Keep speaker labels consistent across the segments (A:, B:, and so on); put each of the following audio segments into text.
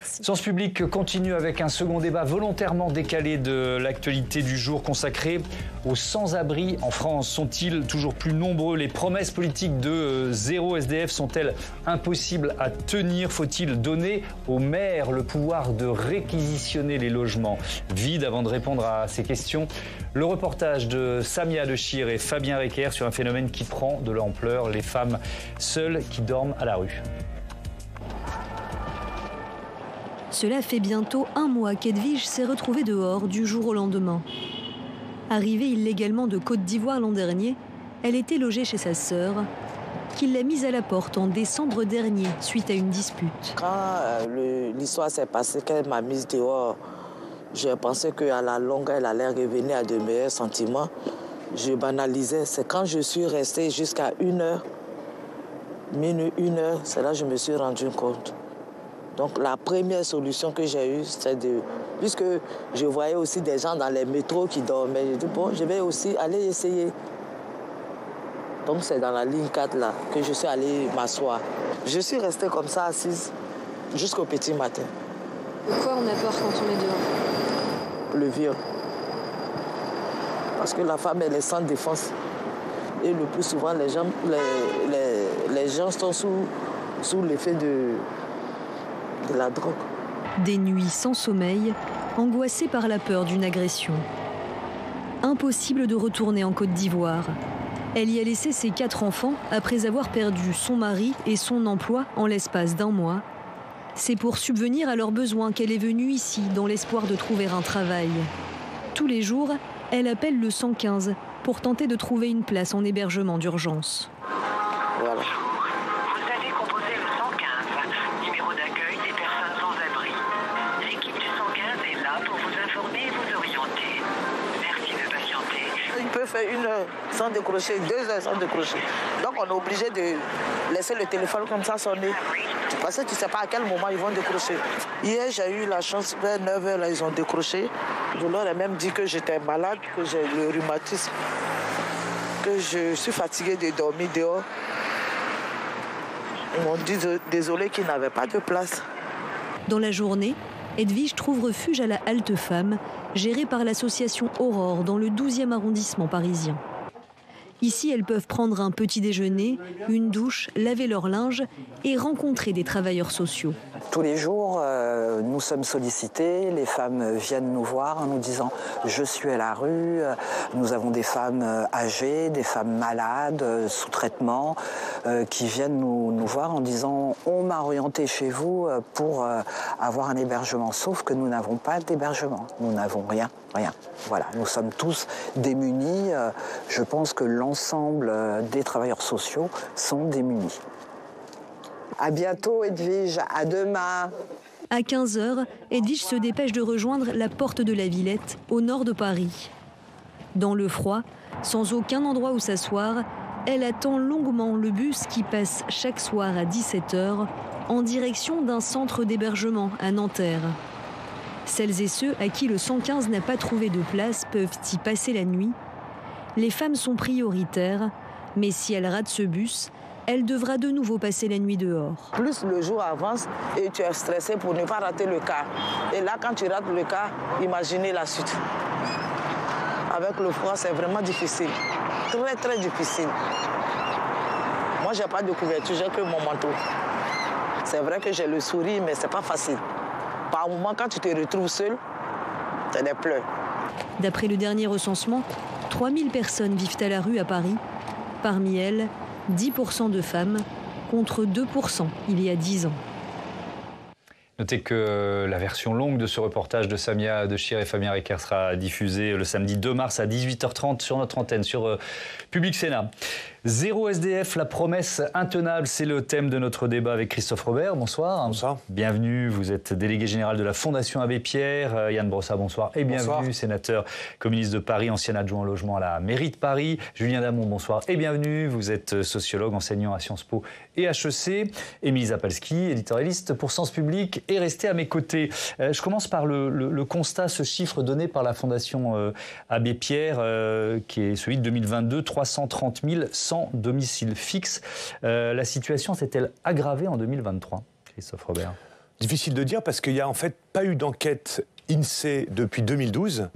A: Sciences publiques continue avec un second débat volontairement décalé de l'actualité du jour consacré aux sans-abri en France. Sont-ils toujours plus nombreux? Les promesses politiques de zéro SDF sont-elles impossibles à tenir? Faut-il donner aux maires le pouvoir de réquisitionner les logements vides? Avant de répondre à ces questions, le reportage de Samia Dechir et Fabien Recker sur un phénomène qui prend de l'ampleur, les femmes seules qui dorment à la rue.
B: Cela fait bientôt un mois qu'Edwige s'est retrouvée dehors du jour au lendemain. Arrivée illégalement de Côte d'Ivoire l'an dernier, elle était logée chez sa sœur, qui l'a mise à la porte en décembre dernier suite à une dispute.
C: Quand l'histoire s'est passée, qu'elle m'a mise dehors, j'ai pensé qu'à la longue, elle allait revenir à de meilleurs sentiments. Je banalisais. C'est quand je suis restée jusqu'à 1h, minuit, 1h, c'est là que je me suis rendu compte. Donc la première solution que j'ai eue, c'est de... Puisque je voyais aussi des gens dans les métros qui dormaient, j'ai dit, bon, je vais aussi aller essayer. Donc c'est dans la ligne 4 là que je suis allée m'asseoir. Je suis restée comme ça assise jusqu'au petit matin.
B: De quoi on a peur quand on est dehors?
C: Le viol. Parce que la femme, elle est sans défense. Et le plus souvent, les gens sont sous l'effet de la drogue.
B: Des nuits sans sommeil, angoissée par la peur d'une agression. Impossible de retourner en Côte d'Ivoire. Elle y a laissé ses 4 enfants après avoir perdu son mari et son emploi en l'espace d'un mois. C'est pour subvenir à leurs besoins qu'elle est venue ici dans l'espoir de trouver un travail. Tous les jours, elle appelle le 115 pour tenter de trouver une place en hébergement d'urgence.
C: Voilà. Fait 1 heure sans décrocher, 2 heures sans décrocher. Donc on est obligé de laisser le téléphone comme ça sonner. Parce que tu ne sais pas à quel moment ils vont décrocher. Hier, j'ai eu la chance, vers 9 heures, là, ils ont décroché. Je leur ai même dit que j'étais malade, que j'ai le rhumatisme, que je suis fatiguée de dormir dehors. Ils m'ont dit désolé qu'ils n'avaient pas de place.
B: Dans la journée, Edwige trouve refuge à la Halte Femme, gérée par l'association Aurore dans le 12e arrondissement parisien. Ici, elles peuvent prendre un petit déjeuner, une douche, laver leur linge et rencontrer des travailleurs sociaux.
D: Tous les jours, nous sommes sollicités, les femmes viennent nous voir en nous disant « je suis à la rue ». Nous avons des femmes âgées, des femmes malades, sous traitement, qui viennent nous voir en disant « on m'a orienté chez vous pour avoir un hébergement ». Sauf que nous n'avons pas d'hébergement, nous n'avons rien. Voilà, nous sommes tous démunis. Je pense que l'ensemble des travailleurs sociaux sont démunis. À bientôt, Edwige. À demain.
B: À 15h, Edwige se dépêche de rejoindre la porte de la Villette, au nord de Paris. Dans le froid, sans aucun endroit où s'asseoir, elle attend longuement le bus qui passe chaque soir à 17h en direction d'un centre d'hébergement à Nanterre. Celles et ceux à qui le 115 n'a pas trouvé de place peuvent y passer la nuit. Les femmes sont prioritaires, mais si elle rate ce bus, elle devra de nouveau passer la nuit dehors.
C: Plus le jour avance et tu es stressé pour ne pas rater le car. Et là, quand tu rates le car, imaginez la suite. Avec le froid, c'est vraiment difficile. Très, très difficile. Moi, je n'ai pas de couverture, j'ai que mon manteau. C'est vrai que j'ai le sourire, mais ce n'est pas facile. Par moment, quand tu te retrouves seul, c'est des pleurs.
B: D'après le dernier recensement, 3000 personnes vivent à la rue à Paris. Parmi elles, 10% de femmes, contre 2% il y a 10 ans.
A: Notez que la version longue de ce reportage de Samia Dechir et Fabien Recker sera diffusée le samedi 2 mars à 18h30 sur notre antenne, sur Public Sénat. Zéro SDF, la promesse intenable, c'est le thème de notre débat avec Christophe Robert. Bonsoir.
E: Bonsoir.
A: Bienvenue, vous êtes délégué général de la Fondation Abbé Pierre. Yann Brossat, bonsoir. Et bienvenue, bonsoir. Sénateur communiste de Paris, ancien adjoint au logement à la mairie de Paris. Julien Damon, bonsoir. Et bienvenue, vous êtes sociologue, enseignant à Sciences Po et HEC. Émilie Zapalski, éditorialiste pour Sens Public, est restée à mes côtés. Je commence par le constat, ce chiffre donné par la Fondation Abbé Pierre, qui est celui de 2022, 330 000 sans domicile fixe. La situation s'est-elle aggravée en 2023, Christophe Robert?
E: Difficile de dire parce qu'il n'y a en fait pas eu d'enquête INSEE depuis 2012.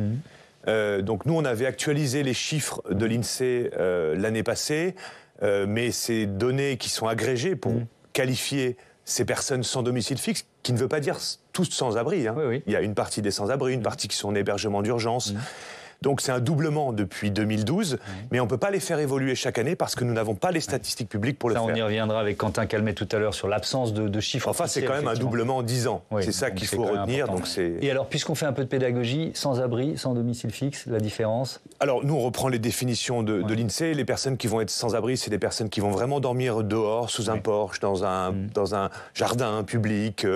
E: Donc nous, on avait actualisé les chiffres de l'INSEE l'année passée, mais ces données qui sont agrégées pour qualifier ces personnes sans domicile fixe, qui ne veut pas dire tous sans-abri. Hein.
A: Oui.
E: Il y a une partie des sans-abri, une partie qui sont en hébergement d'urgence. Donc c'est un doublement depuis 2012, mais on ne peut pas les faire évoluer chaque année parce que nous n'avons pas les statistiques publiques pour le faire.
A: On y reviendra avec Quentin Calmet tout à l'heure sur l'absence de chiffres.
E: Enfin, c'est quand même un doublement en 10 ans. C'est ça qu'il faut retenir. Donc
A: et alors, puisqu'on fait un peu de pédagogie, sans-abri, sans domicile fixe, la différence?
E: Alors, nous, on reprend les définitions de l'INSEE. Les personnes qui vont être sans-abri, c'est des personnes qui vont vraiment dormir dehors, sous un porche, dans un jardin public.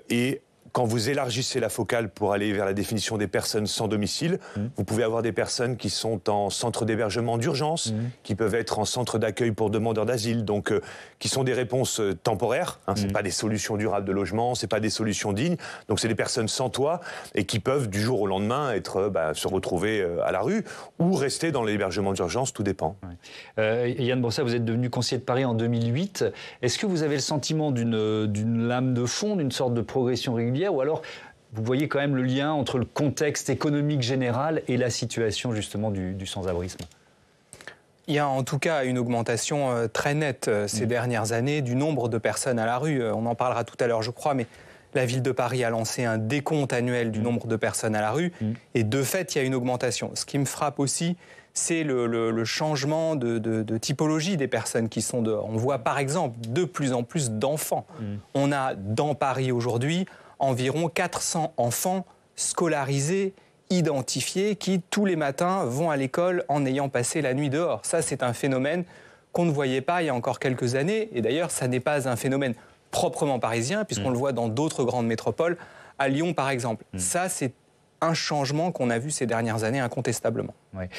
E: Et quand vous élargissez la focale pour aller vers la définition des personnes sans domicile, vous pouvez avoir des personnes qui sont en centre d'hébergement d'urgence, qui peuvent être en centre d'accueil pour demandeurs d'asile, donc qui sont des réponses temporaires. Hein, c'est pas des solutions durables de logement, c'est pas des solutions dignes. Donc c'est des personnes sans toit et qui peuvent du jour au lendemain se retrouver à la rue ou rester dans l'hébergement d'urgence, tout dépend.
A: Yann Brossa, vous êtes devenu conseiller de Paris en 2008. Est-ce que vous avez le sentiment d'une lame de fond, d'une sorte de progression régulière, ou alors vous voyez quand même le lien entre le contexte économique général et la situation justement du sans-abrisme?
F: Il y a en tout cas une augmentation très nette ces dernières années du nombre de personnes à la rue. On en parlera tout à l'heure, je crois, mais la ville de Paris a lancé un décompte annuel du nombre de personnes à la rue et de fait, il y a une augmentation. Ce qui me frappe aussi, c'est le changement de typologie des personnes qui sont dehors. On voit par exemple de plus en plus d'enfants. On a dans Paris aujourd'hui environ 400 enfants scolarisés, identifiés, qui tous les matins vont à l'école en ayant passé la nuit dehors. Ça, c'est un phénomène qu'on ne voyait pas il y a encore quelques années. Et d'ailleurs, ça n'est pas un phénomène proprement parisien, puisqu'on le voit dans d'autres grandes métropoles, à Lyon par exemple. Ça, c'est un changement qu'on a vu ces dernières années incontestablement.
A: Ouais.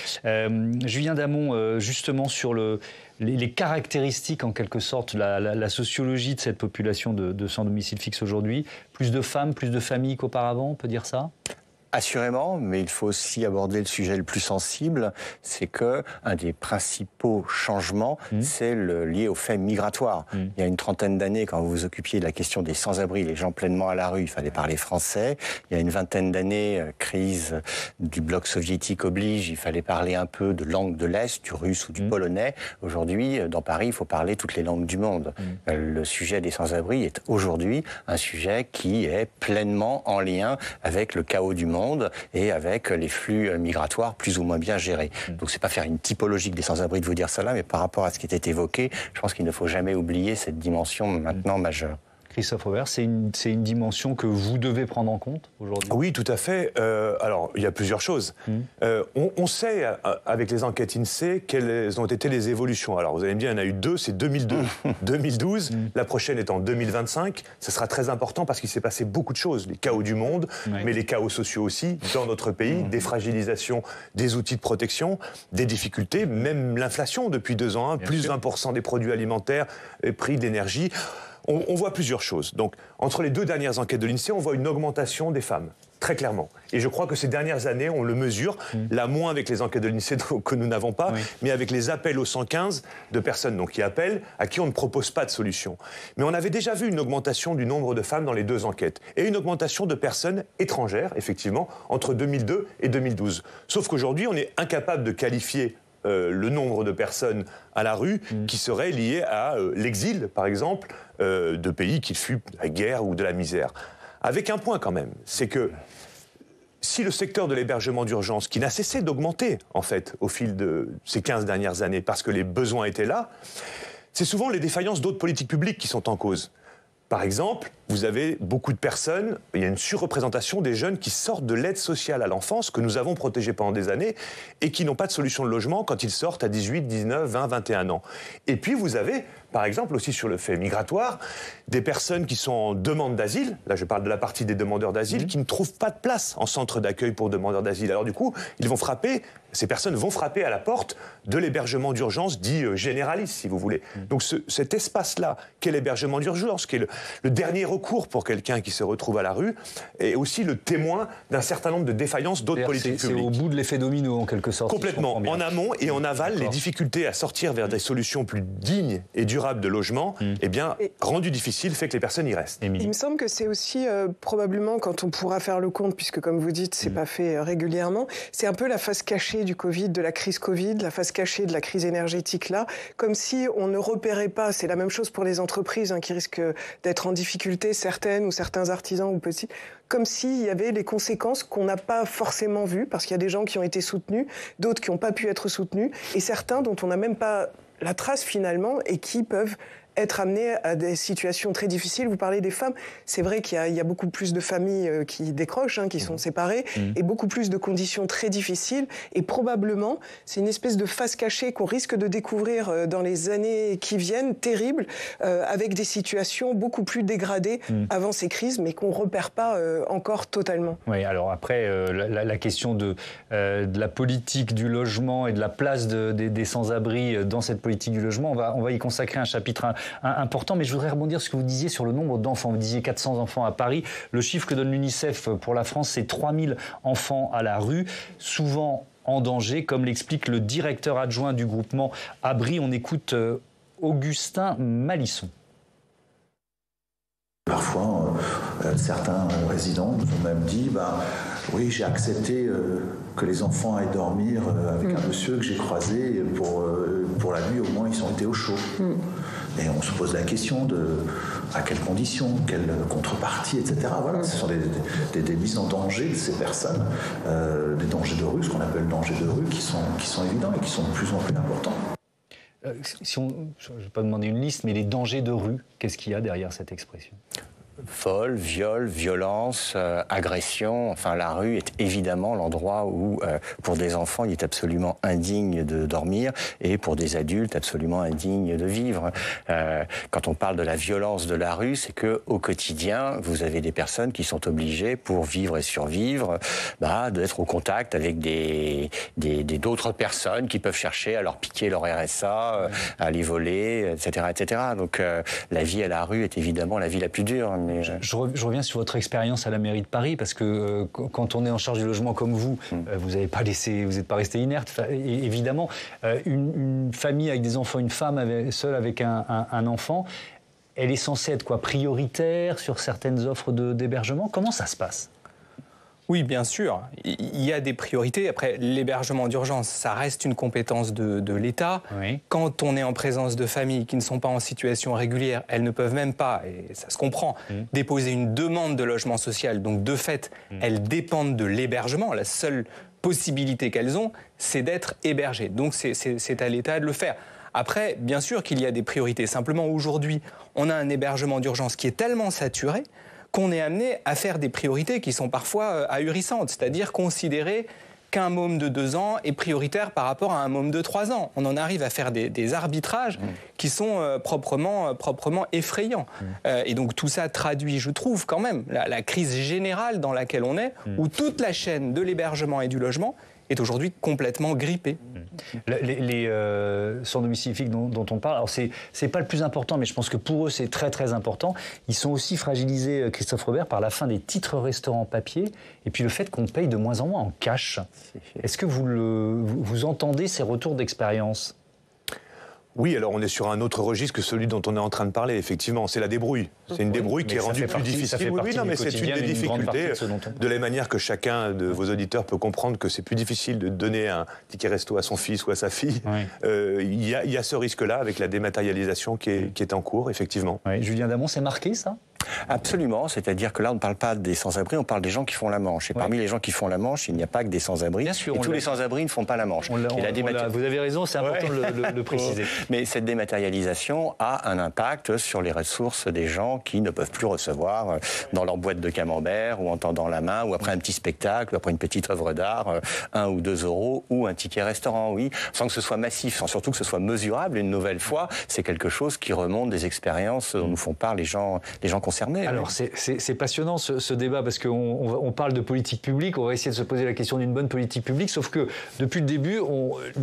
A: Julien Damon, justement sur les caractéristiques en quelque sorte, la sociologie de cette population de sans domicile fixe aujourd'hui, plus de femmes, plus de familles qu'auparavant, on peut dire ça ?
G: Assurément, mais il faut aussi aborder le sujet le plus sensible, c'est que un des principaux changements, c'est lié au fait migratoire. Il y a une trentaine d'années, quand vous vous occupiez de la question des sans-abri, les gens pleinement à la rue, il fallait parler français. Il y a une vingtaine d'années, crise du bloc soviétique oblige, il fallait parler un peu de langue de l'Est, du russe ou du polonais. Aujourd'hui, dans Paris, il faut parler toutes les langues du monde. Le sujet des sans-abri est aujourd'hui un sujet qui est pleinement en lien avec le chaos du monde et avec les flux migratoires plus ou moins bien gérés. Donc c'est pas faire une typologie des sans-abri de vous dire cela, mais par rapport à ce qui était évoqué, je pense qu'il ne faut jamais oublier cette dimension maintenant majeure.
A: Christophe Aubert, c'est une dimension que vous devez prendre en compte aujourd'hui?
E: Oui, tout à fait. Alors, il y a plusieurs choses. On sait, avec les enquêtes INSEE, quelles ont été les évolutions. Alors, vous allez me dire, il y en a eu deux, c'est 2002. 2012, la prochaine est en 2025. Ce sera très important parce qu'il s'est passé beaucoup de choses. Les chaos du monde, mais les chaos sociaux aussi, dans notre pays, des fragilisations des outils de protection, des difficultés, même l'inflation depuis 2 ans, plus 1% des produits alimentaires, prix de l'énergie. On voit plusieurs choses. Donc, entre les 2 dernières enquêtes de l'INSEE, on voit une augmentation des femmes, très clairement. Et je crois que ces dernières années, on le mesure, là moins avec les enquêtes de l'INSEE que nous n'avons pas, mais avec les appels au 115 de personnes qui appellent, à qui on ne propose pas de solution. Mais on avait déjà vu une augmentation du nombre de femmes dans les 2 enquêtes, et une augmentation de personnes étrangères, effectivement, entre 2002 et 2012. Sauf qu'aujourd'hui, on est incapable de qualifier le nombre de personnes à la rue qui seraient liées à l'exil, par exemple, de pays qui fuient la guerre ou de la misère. Avec un point quand même, c'est que si le secteur de l'hébergement d'urgence, qui n'a cessé d'augmenter en fait au fil de ces 15 dernières années, parce que les besoins étaient là, c'est souvent les défaillances d'autres politiques publiques qui sont en cause. Par exemple, vous avez beaucoup de personnes, il y a une surreprésentation des jeunes qui sortent de l'aide sociale à l'enfance, que nous avons protégée pendant des années, et qui n'ont pas de solution de logement quand ils sortent à 18, 19, 20, 21 ans. Et puis vous avez, par exemple, aussi sur le fait migratoire, des personnes qui sont en demande d'asile, là je parle de la partie des demandeurs d'asile, qui ne trouvent pas de place en centre d'accueil pour demandeurs d'asile. Alors du coup, ces personnes vont frapper à la porte de l'hébergement d'urgence dit généraliste, si vous voulez. Donc cet espace-là, qu'est l'hébergement d'urgence, qui est le dernier recours pour quelqu'un qui se retrouve à la rue, est aussi le témoin d'un certain nombre de défaillances d'autres politiques publiques.
A: C'est au bout de l'effet domino, en quelque sorte.
E: Complètement. En amont et en aval, les difficultés à sortir vers des solutions plus dignes et durables durable de logement, eh bien, rendu difficile, fait que les personnes y restent.
H: Il me semble que c'est aussi probablement, quand on pourra faire le compte, puisque comme vous dites, c'est pas fait régulièrement, c'est un peu la face cachée du Covid, de la crise Covid, la face cachée de la crise énergétique là, comme si on ne repérait pas, c'est la même chose pour les entreprises qui risquent d'être en difficulté, certaines ou certains artisans ou petits, comme s'il y avait les conséquences qu'on n'a pas forcément vues, parce qu'il y a des gens qui ont été soutenus, d'autres qui n'ont pas pu être soutenus, et certains dont on n'a même pas la trace finalement, et qui peuvent être amenés à des situations très difficiles. Vous parlez des femmes, c'est vrai qu'il y a beaucoup plus de familles qui décrochent, qui sont séparées, et beaucoup plus de conditions très difficiles, et probablement, c'est une espèce de face cachée qu'on risque de découvrir dans les années qui viennent, terribles, avec des situations beaucoup plus dégradées avant ces crises, mais qu'on ne repère pas encore totalement.
A: Oui, alors après, la question de la politique du logement et de la place des sans-abri dans cette politique du logement, on va y consacrer un chapitre important, mais je voudrais rebondir sur ce que vous disiez sur le nombre d'enfants. Vous disiez 400 enfants à Paris. Le chiffre que donne l'UNICEF pour la France, c'est 3000 enfants à la rue, souvent en danger, comme l'explique le directeur adjoint du groupement Abri. On écoute Augustin Malisson.
I: Parfois, certains résidents nous ont même dit oui, j'ai accepté que les enfants aillent dormir avec un monsieur que j'ai croisé pour la nuit, au moins ils ont été au chaud. Et on se pose la question de à quelles conditions, quelle contrepartie, etc. Voilà, ce sont des mises en danger de ces personnes, des dangers de rue, ce qu'on appelle dangers de rue, qui sont évidents et qui sont de plus en plus importants.
A: Je ne vais pas demander une liste, mais les dangers de rue, qu'est-ce qu'il y a derrière cette expression ?
G: Vol, viol, violence, agression. Enfin, la rue est évidemment l'endroit où, pour des enfants, il est absolument indigne de dormir, et pour des adultes, absolument indigne de vivre. Quand on parle de la violence de la rue, c'est que au quotidien, vous avez des personnes qui sont obligées, pour vivre et survivre, d'être au contact avec d'autres personnes qui peuvent chercher à leur piquer leur RSA, à les voler, etc., etc. Donc, la vie à la rue est évidemment la vie la plus dure. Mais
A: je reviens sur votre expérience à la mairie de Paris, parce que quand on est en charge du logement comme vous, vous n'êtes pas resté inerte. Évidemment, une famille avec des enfants, une femme seule avec un enfant, elle est censée être prioritaire sur certaines offres d'hébergement. Comment ça se passe ?
F: Oui, bien sûr. Il y a des priorités. Après, l'hébergement d'urgence, ça reste une compétence de l'État. Oui. Quand on est en présence de familles qui ne sont pas en situation régulière, elles ne peuvent même pas, et ça se comprend, déposer une demande de logement social. Donc, de fait, elles dépendent de l'hébergement. La seule possibilité qu'elles ont, c'est d'être hébergées. Donc, c'est à l'État de le faire. Après, bien sûr qu'il y a des priorités. Simplement, aujourd'hui, on a un hébergement d'urgence qui est tellement saturé qu'on est amené à faire des priorités qui sont parfois ahurissantes, c'est-à-dire considérer qu'un môme de 2 ans est prioritaire par rapport à un môme de 3 ans. On en arrive à faire des arbitrages qui sont proprement effrayants. Et donc tout ça traduit, je trouve, quand même, la crise générale dans laquelle on est, où toute la chaîne de l'hébergement et du logement est aujourd'hui complètement grippée.
A: Les sans domicile fixe dont on parle, alors c'est pas le plus important, mais je pense que pour eux c'est très très important. Ils sont aussi fragilisés, Christophe Robert, par la fin des titres restaurants papier et puis le fait qu'on paye de moins en moins en cash. Est-ce que vous entendez ces retours d'expérience ?
E: Oui, alors on est sur un autre registre que celui dont on est en train de parler, effectivement. C'est la débrouille. C'est une débrouille qui est rendue plus difficile. Oui, non, mais c'est une des difficultés. De la manière que chacun de vos auditeurs peut comprendre que c'est plus difficile de donner un ticket resto à son fils ou à sa fille. Il y a ce risque-là avec la dématérialisation qui est en cours, effectivement.
A: Oui. Julien Damon, c'est marqué ça ?
G: Absolument, c'est-à-dire que là on ne parle pas des sans-abri, on parle des gens qui font la Manche. Et parmi les gens qui font la Manche, il n'y a pas que des sans-abri. Et tous les sans-abri ne font pas la Manche.
A: Vous avez raison, c'est important de le préciser.
G: Mais cette dématérialisation a un impact sur les ressources des gens qui ne peuvent plus recevoir dans leur boîte de camembert ou en tendant la main ou après un petit spectacle ou après une petite œuvre d'art 1 ou 2 euros ou un ticket restaurant, oui, sans que ce soit massif, sans surtout que ce soit mesurable. Une nouvelle fois, c'est quelque chose qui remonte des expériences dont nous font part les gens concernés. concernés.
A: Alors c'est passionnant ce débat parce qu'on parle de politique publique, on va essayer de se poser la question d'une bonne politique publique, sauf que depuis le début,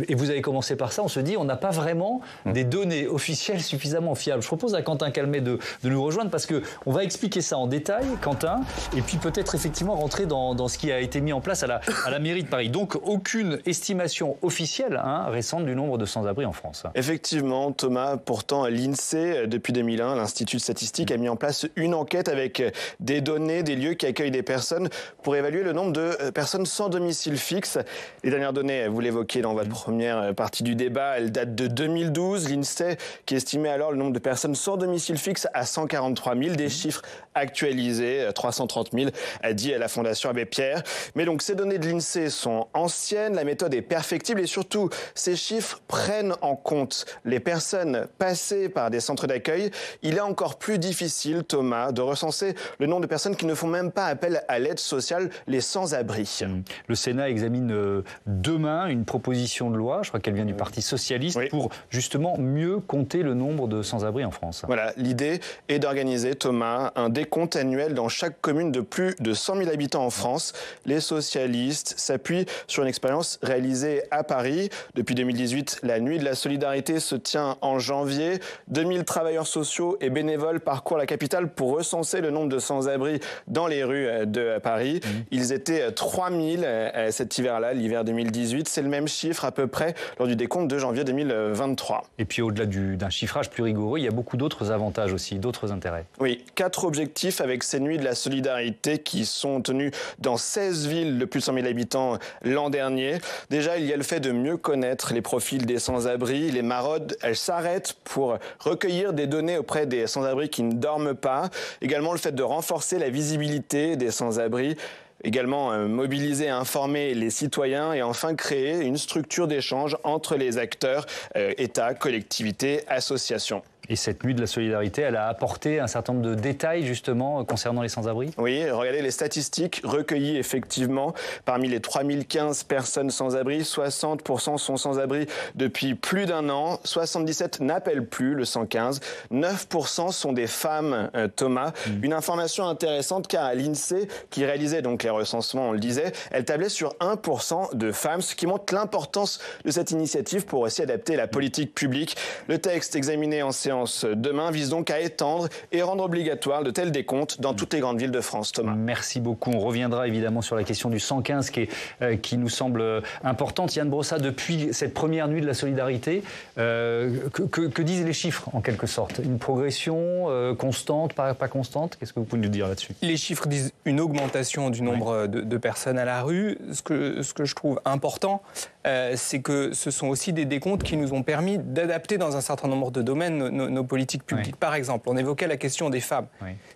A: et vous avez commencé par ça, on se dit on n'a pas vraiment des données officielles suffisamment fiables. Je propose à Quentin Calmet de nous rejoindre parce qu'on va expliquer ça en détail, Quentin, et puis peut-être effectivement rentrer dans ce qui a été mis en place à la mairie de Paris. Donc aucune estimation officielle récente du nombre de sans-abri en France.
J: Effectivement, Thomas, pourtant l'INSEE, depuis 2001, l'Institut de statistique, a mis en place une enquête avec des données, des lieux qui accueillent des personnes pour évaluer le nombre de personnes sans domicile fixe. Les dernières données, vous l'évoquiez dans votre première partie du débat, elles datent de 2012. L'INSEE qui estimait alors le nombre de personnes sans domicile fixe à 143 000, des chiffres actualisés, 330 000, a dit la Fondation Abbé Pierre. Mais donc ces données de l'INSEE sont anciennes, la méthode est perfectible et surtout ces chiffres prennent en compte les personnes passées par des centres d'accueil. Il est encore plus difficile, Thomas, de recenser le nombre de personnes qui ne font même pas appel à l'aide sociale, les sans-abri.
A: Le Sénat examine demain une proposition de loi, je crois qu'elle vient du Parti socialiste, pour justement mieux compter le nombre de sans-abri en France.
J: Voilà, l'idée est d'organiser, Thomas, un décompte annuel dans chaque commune de plus de 100 000 habitants en France. Les socialistes s'appuient sur une expérience réalisée à Paris. Depuis 2018, la Nuit de la Solidarité se tient en janvier. 2000 travailleurs sociaux et bénévoles parcourent la capitale pour recenser le nombre de sans-abri dans les rues de Paris. Ils étaient 3000 cet hiver-là, l'hiver 2018. C'est le même chiffre à peu près lors du décompte de janvier 2023.
A: Et puis au-delà d'un chiffrage plus rigoureux, il y a beaucoup d'autres avantages aussi, d'autres intérêts.
J: Oui, 4 objectifs avec ces Nuits de la Solidarité qui sont tenues dans 16 villes de plus de 100 000 habitants l'an dernier. Déjà, il y a le fait de mieux connaître les profils des sans-abri. Les maraudes, elles s'arrêtent pour recueillir des données auprès des sans-abri qui ne dorment pas. Également, le fait de renforcer la visibilité des sans-abri. Également, mobiliser et informer les citoyens et enfin créer une structure d'échange entre les acteurs, État, collectivités, associations.
A: Et cette Nuit de la Solidarité, elle a apporté un certain nombre de détails justement concernant les sans-abri ?
J: Oui, regardez les statistiques recueillies effectivement. Parmi les 3015 personnes sans-abri, 60% sont sans-abri depuis plus d'un an. 77 n'appellent plus le 115. 9% sont des femmes, Thomas. Une information intéressante car à l'INSEE, qui réalisait donc les recensements, on le disait, elle tablait sur 1% de femmes, ce qui montre l'importance de cette initiative pour aussi adapter la politique publique. Le texte examiné en séance demain vise donc à étendre et rendre obligatoire de tels décomptes dans toutes les grandes villes de France, Thomas.
A: Merci beaucoup. On reviendra évidemment sur la question du 115 qui nous semble importante. Yann Brossat, depuis cette première Nuit de la Solidarité, que disent les chiffres en quelque sorte ? Une progression constante, pas constante ? Qu'est-ce que vous pouvez nous dire là-dessus ?
F: Les chiffres disent une augmentation du nombre de personnes à la rue. Ce que je trouve important, c'est que ce sont aussi des décomptes qui nous ont permis d'adapter dans un certain nombre de domaines nos politiques publiques. Par exemple, on évoquait la question des femmes.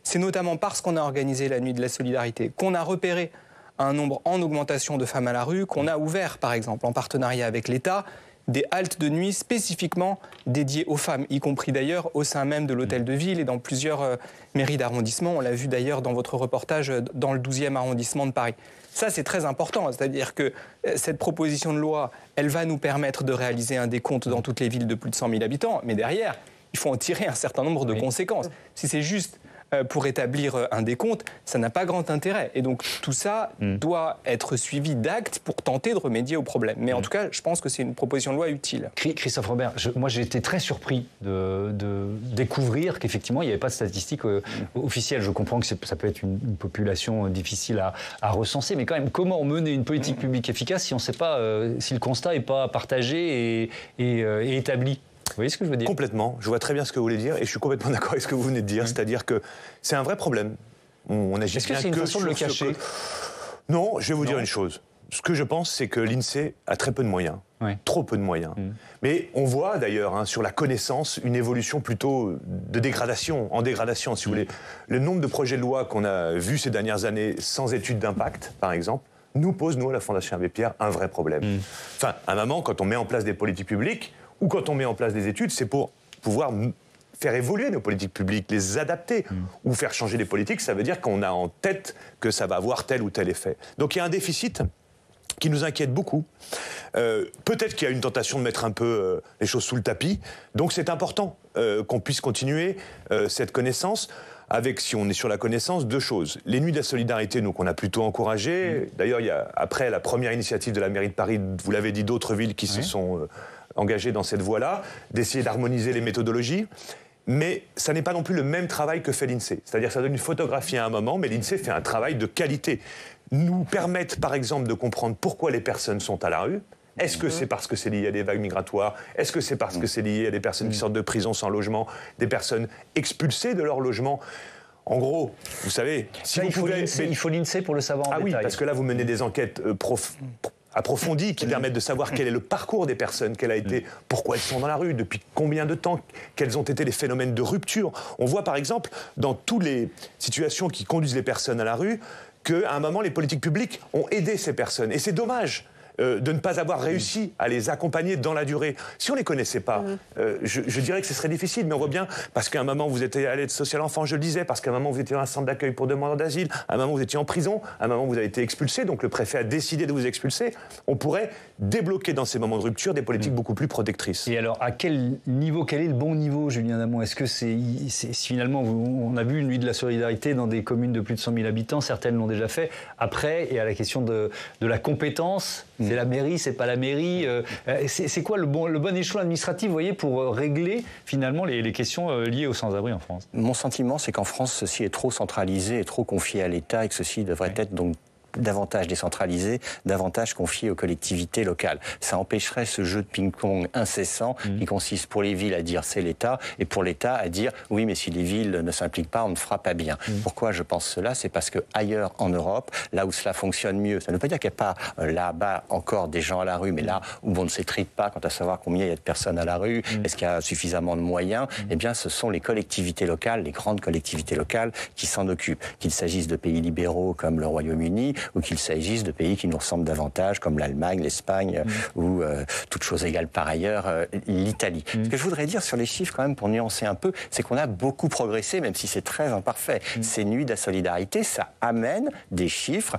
F: C'est notamment parce qu'on a organisé la Nuit de la Solidarité qu'on a repéré un nombre en augmentation de femmes à la rue, qu'on a ouvert, par exemple, en partenariat avec l'État, des haltes de nuit spécifiquement dédiées aux femmes, y compris d'ailleurs au sein même de l'hôtel de ville et dans plusieurs mairies d'arrondissement. On l'a vu d'ailleurs dans votre reportage dans le 12e arrondissement de Paris. Ça, c'est très important, c'est-à-dire que cette proposition de loi, elle va nous permettre de réaliser un décompte dans toutes les villes de plus de 100 000 habitants, mais derrière, il faut en tirer un certain nombre de conséquences. Si c'est juste pour établir un décompte, ça n'a pas grand intérêt. Et donc tout ça doit être suivi d'actes pour tenter de remédier au problème. Mais en tout cas, je pense que c'est une proposition de loi utile.
A: Christophe Robert, moi j'ai été très surpris de découvrir qu'effectivement il n'y avait pas de statistiques officielles. Je comprends que ça peut être une population difficile à recenser, mais quand même, comment mener une politique publique efficace si on ne sait pas, si le constat n'est pas partagé et établi ? Vous voyez ce que je veux dire ?
E: Complètement. Je vois très bien ce que vous voulez dire et je suis complètement d'accord avec ce que vous venez de dire. C'est-à-dire que c'est un vrai problème. On agit
A: Est-ce que c'est une façon de le cacher ?
E: Non, je vais vous dire une chose. Ce que je pense, c'est que l'INSEE a très peu de moyens. Trop peu de moyens. Mais on voit d'ailleurs sur la connaissance une évolution plutôt de dégradation, en dégradation si vous voulez. Le nombre de projets de loi qu'on a vus ces dernières années sans étude d'impact, par exemple, nous pose, nous, à la Fondation Abbé Pierre, un vrai problème. Enfin, à un moment, quand on met en place des politiques publiques, ou quand on met en place des études, c'est pour pouvoir faire évoluer nos politiques publiques, les adapter, ou faire changer les politiques, ça veut dire qu'on a en tête que ça va avoir tel ou tel effet. Donc il y a un déficit qui nous inquiète beaucoup. Peut-être qu'il y a une tentation de mettre un peu les choses sous le tapis, donc c'est important qu'on puisse continuer cette connaissance. avec, si on est sur la connaissance, 2 choses. Les nuits de la solidarité, nous, qu'on a plutôt encouragées. D'ailleurs, il y a, après la première initiative de la mairie de Paris, vous l'avez dit, d'autres villes qui se sont engagées dans cette voie-là, d'essayer d'harmoniser les méthodologies. Mais ça n'est pas non plus le même travail que fait l'INSEE. C'est-à-dire que ça donne une photographie à un moment, mais l'INSEE fait un travail de qualité. Nous permettent, par exemple, de comprendre pourquoi les personnes sont à la rue. Est-ce que c'est parce que c'est lié à des vagues migratoires? Est-ce que c'est parce que c'est lié à des personnes qui sortent de prison sans logement, des personnes expulsées de leur logement? En gros, vous savez, si vous pouvez...
A: Il faut l'INSEE pour le savoir en détail.
E: Ah oui, parce que là, vous menez des enquêtes approfondies qui permettent de savoir quel est le parcours des personnes, quel a été, pourquoi elles sont dans la rue, depuis combien de temps, quels ont été les phénomènes de rupture. On voit par exemple, dans toutes les situations qui conduisent les personnes à la rue, qu'à un moment, les politiques publiques ont aidé ces personnes. Et c'est dommage de ne pas avoir réussi à les accompagner dans la durée. Si on ne les connaissait pas, je dirais que ce serait difficile, mais on voit bien, parce qu'à un moment vous étiez à l'aide sociale enfant, je le disais, parce qu'à un moment vous étiez dans un centre d'accueil pour demandeurs d'asile, à un moment vous étiez en prison, à un moment vous avez été expulsé, donc le préfet a décidé de vous expulser. On pourrait débloquer dans ces moments de rupture des politiques beaucoup plus protectrices.
A: Et alors, à quel niveau, quel est le bon niveau, Julien Damon? Est-ce que c'est finalement, on a vu une nuit de la solidarité dans des communes de plus de 100 000 habitants, certaines l'ont déjà fait. Après, et à la question de la compétence, c'est la mairie, c'est pas la mairie. C'est quoi le bon échelon administratif, vous voyez, pour régler finalement les questions liées aux sans-abri en France?
G: Mon sentiment, c'est qu'en France, ceci est trop centralisé et trop confié à l'État et que ceci devrait être donc davantage décentralisé, davantage confié aux collectivités locales. Ça empêcherait ce jeu de ping-pong incessant qui consiste pour les villes à dire c'est l'État et pour l'État à dire oui mais si les villes ne s'impliquent pas, on ne fera pas bien. Pourquoi je pense cela? C'est parce que ailleurs en Europe, là où cela fonctionne mieux, ça ne veut pas dire qu'il n'y a pas là-bas encore des gens à la rue, mais là où on ne s'étripe pas quant à savoir combien il y a de personnes à la rue, est-ce qu'il y a suffisamment de moyens, eh bien ce sont les collectivités locales, les grandes collectivités locales qui s'en occupent. Qu'il s'agisse de pays libéraux comme le Royaume-Uni ou qu'il s'agisse de pays qui nous ressemblent davantage, comme l'Allemagne, l'Espagne, ou, toute chose égale par ailleurs, l'Italie. Ce que je voudrais dire sur les chiffres, quand même, pour nuancer un peu, c'est qu'on a beaucoup progressé, même si c'est très imparfait. Ces nuits de la solidarité, ça amène des chiffres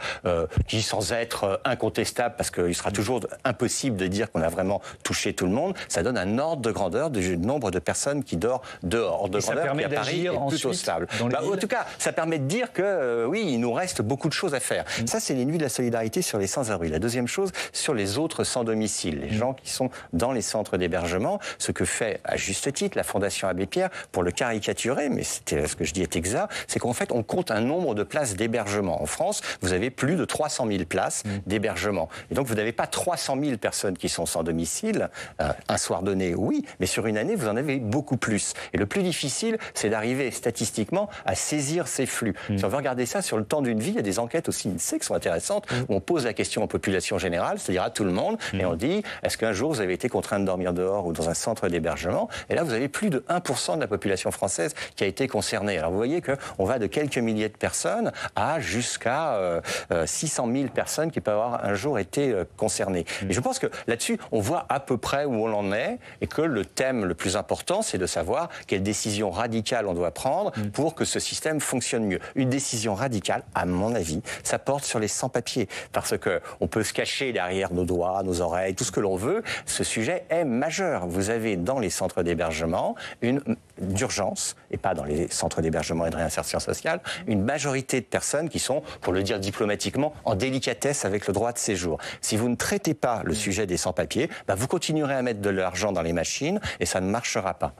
G: qui, sans être incontestables, parce qu'il sera toujours impossible de dire qu'on a vraiment touché tout le monde, ça donne un ordre de grandeur du nombre de personnes qui dorment dehors. Ordre de grandeur qui, à Paris, est plutôt stable. En tout cas, ça permet de dire que, oui, il nous reste beaucoup de choses à faire. Ça, c'est les nuits de la solidarité sur les sans-abri. La deuxième chose, sur les autres sans domicile, les gens qui sont dans les centres d'hébergement, ce que fait à juste titre la Fondation Abbé Pierre, pour le caricaturer, mais ce que je dis est exact, c'est qu'en fait on compte un nombre de places d'hébergement. En France, vous avez plus de 300 000 places d'hébergement. Et donc vous n'avez pas 300 000 personnes qui sont sans domicile, un soir donné, oui, mais sur une année, vous en avez beaucoup plus. Et le plus difficile, c'est d'arriver statistiquement à saisir ces flux. Si on veut regarder ça sur le temps d'une vie, il y a des enquêtes aussi INSEE qui sont intéressantes, où on pose la question aux populations générales, c'est-à-dire à tout le monde, et on dit, est-ce qu'un jour vous avez été contraint de dormir dehors ou dans un centre d'hébergement? Et là, vous avez plus de 1% de la population française qui a été concernée. Alors vous voyez qu'on va de quelques milliers de personnes à jusqu'à 600 000 personnes qui peuvent avoir un jour été concernées. Et je pense que là-dessus, on voit à peu près où on en est, et que le thème le plus important, c'est de savoir quelle décision radicale on doit prendre pour que ce système fonctionne mieux. Une décision radicale, à mon avis, ça porte sur les sans-papiers, parce qu'on peut se cacher derrière nos doigts, nos oreilles, tout ce que l'on veut. Ce sujet est majeur. Vous avez dans les centres d'hébergement une d'urgence, et pas dans les centres d'hébergement et de réinsertion sociale, une majorité de personnes qui sont, pour le dire diplomatiquement, en délicatesse avec le droit de séjour. Si vous ne traitez pas le sujet des sans-papiers, vous continuerez à mettre de l'argent dans les machines et ça ne marchera pas.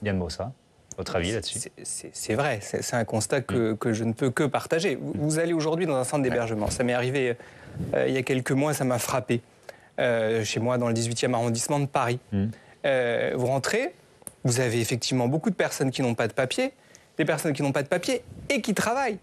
A: Yann Mossa, votre avis là-dessus?
F: C'est vrai, c'est un constat que je ne peux que partager. Vous allez aujourd'hui dans un centre d'hébergement, ça m'est arrivé il y a quelques mois, ça m'a frappé, chez moi dans le 18e arrondissement de Paris. Vous rentrez, vous avez effectivement beaucoup de personnes qui n'ont pas de papier, des personnes qui n'ont pas de papier et qui travaillent.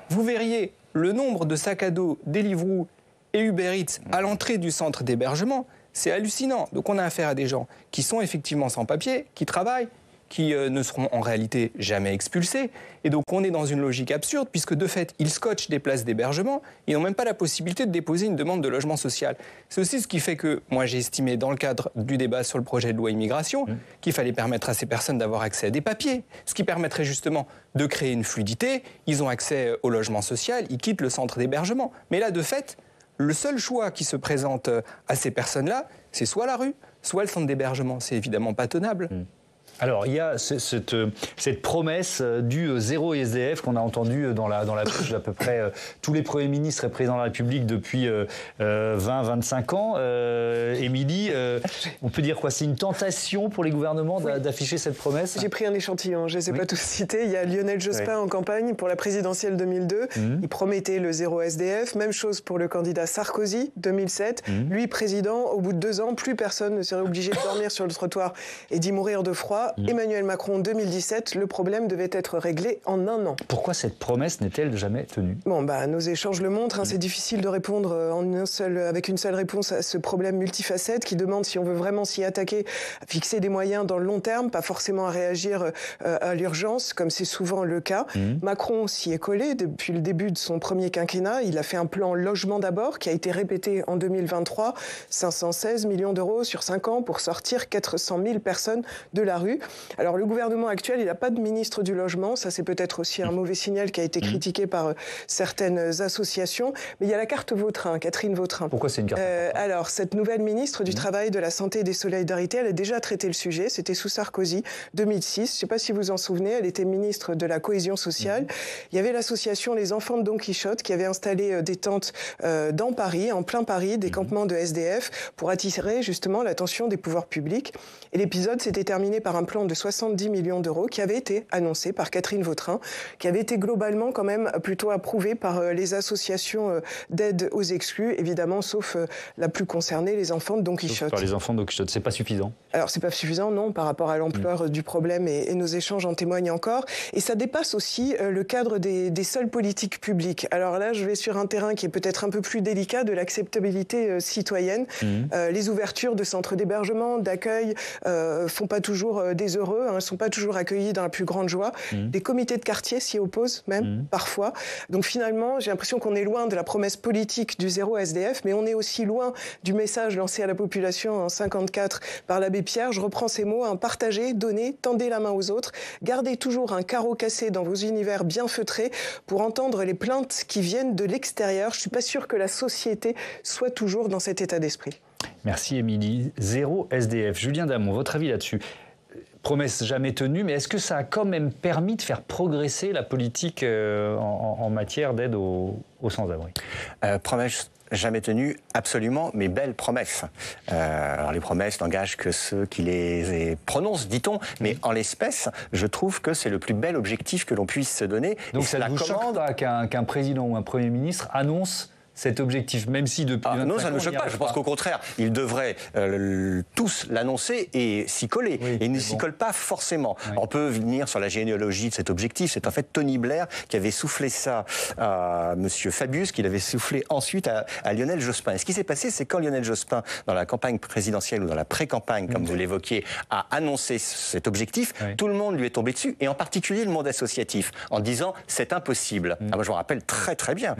F: Vous verriez le nombre de sacs à dos, Deliveroo et Uber Eats à l'entrée du centre d'hébergement, c'est hallucinant. Donc on a affaire à des gens qui sont effectivement sans papier, qui travaillent, qui ne seront en réalité jamais expulsés. Et donc on est dans une logique absurde, puisque de fait, ils scotchent des places d'hébergement, ils n'ont même pas la possibilité de déposer une demande de logement social. C'est aussi ce qui fait que, moi j'ai estimé, dans le cadre du débat sur le projet de loi immigration, qu'il fallait permettre à ces personnes d'avoir accès à des papiers, ce qui permettrait justement de créer une fluidité. Ils ont accès au logement social, ils quittent le centre d'hébergement. Mais là, de fait, le seul choix qui se présente à ces personnes-là, c'est soit la rue, soit le centre d'hébergement. C'est évidemment pas tenable.
A: Alors, il y a cette promesse du zéro SDF qu'on a entendue dans la bouche d'à peu près tous les premiers ministres et présidents de la République depuis 20-25 ans. Émilie, on peut dire quoi? C'est une tentation pour les gouvernements d'afficher cette promesse?
H: J'ai pris un échantillon, je ne les ai pas tous cités. Il y a Lionel Jospin en campagne pour la présidentielle 2002. Il promettait le zéro SDF. Même chose pour le candidat Sarkozy, 2007. Lui, président, au bout de 2 ans, plus personne ne serait obligé de dormir sur le trottoir et d'y mourir de froid. Emmanuel Macron, 2017, le problème devait être réglé en 1 an.
A: Pourquoi cette promesse n'est-elle jamais tenue?
H: Nos échanges le montrent. C'est difficile de répondre avec une seule réponse à ce problème multifacette qui demande, si on veut vraiment s'y attaquer, à fixer des moyens dans le long terme, pas forcément à réagir à l'urgence, comme c'est souvent le cas. Macron s'y est collé depuis le début de son premier quinquennat. Il a fait un plan logement d'abord qui a été répété en 2023. 516 millions d'euros sur 5 ans pour sortir 400 000 personnes de la rue. Alors le gouvernement actuel, il n'a pas de ministre du logement. Ça, c'est peut-être aussi un mauvais signal qui a été critiqué par certaines associations. Mais il y a la carte Vautrin, Catherine Vautrin.
A: Pourquoi c'est une carte
H: Alors, cette nouvelle ministre du Travail, de la Santé et des Solidarités, elle a déjà traité le sujet. C'était sous Sarkozy, 2006. Je ne sais pas si vous vous en souvenez, elle était ministre de la Cohésion sociale. Il y avait l'association Les Enfants de Don Quichotte qui avait installé des tentes dans Paris, en plein Paris, des campements de SDF pour attirer justement l'attention des pouvoirs publics. Et l'épisode s'était terminé par un plan de 70 millions d'euros qui avait été annoncé par Catherine Vautrin, qui avait été globalement quand même plutôt approuvé par les associations d'aide aux exclus, évidemment, sauf la plus concernée, les enfants de Don Quichotte.
A: Par les enfants de Don Quichotte, c'est pas suffisant?
H: Alors, c'est pas suffisant, non, par rapport à l'ampleur du problème, et nos échanges en témoignent encore. Et ça dépasse aussi le cadre des seules politiques publiques. Alors là, je vais sur un terrain qui est peut-être un peu plus délicat, de l'acceptabilité citoyenne. Les ouvertures de centres d'hébergement, d'accueil, font pas toujours des heureux, ne sont pas toujours accueillis dans la plus grande joie. Les comités de quartier s'y opposent même, parfois. Donc finalement, j'ai l'impression qu'on est loin de la promesse politique du zéro SDF, mais on est aussi loin du message lancé à la population en 1954 par l'abbé Pierre. Je reprends ces mots, partagez, donnez, tendez la main aux autres, gardez toujours un carreau cassé dans vos univers bien feutrés pour entendre les plaintes qui viennent de l'extérieur. Je ne suis pas sûre que la société soit toujours dans cet état d'esprit.
A: Merci Émilie. Zéro SDF. Julien Damon, votre avis là-dessus? Promesse jamais tenue, mais est-ce que ça a quand même permis de faire progresser la politique en matière d'aide aux sans-abri?
G: Promesse jamais tenue, absolument, mais belle promesse. Alors les promesses n'engagent que ceux qui les prononcent, dit-on, mais en l'espèce, je trouve que c'est le plus bel objectif que l'on puisse se donner.
A: Donc ça ne vous choque pas qu'un président ou un Premier ministre annonce cet objectif, même si depuis...
G: non, ça ne me choque pas. Je pense qu'au contraire, ils devraient tous l'annoncer et s'y coller.
A: Oui,
G: et ils ne s'y collent pas forcément. Oui. On peut venir sur la généalogie de cet objectif. C'est en fait Tony Blair qui avait soufflé ça à M. Fabius, qui l'avait soufflé ensuite à Lionel Jospin. Et ce qui s'est passé, c'est quand Lionel Jospin, dans la campagne présidentielle ou dans la pré-campagne, comme vous l'évoquiez, a annoncé cet objectif, tout le monde lui est tombé dessus, et en particulier le monde associatif, en disant c'est impossible. Moi, je me rappelle très très bien.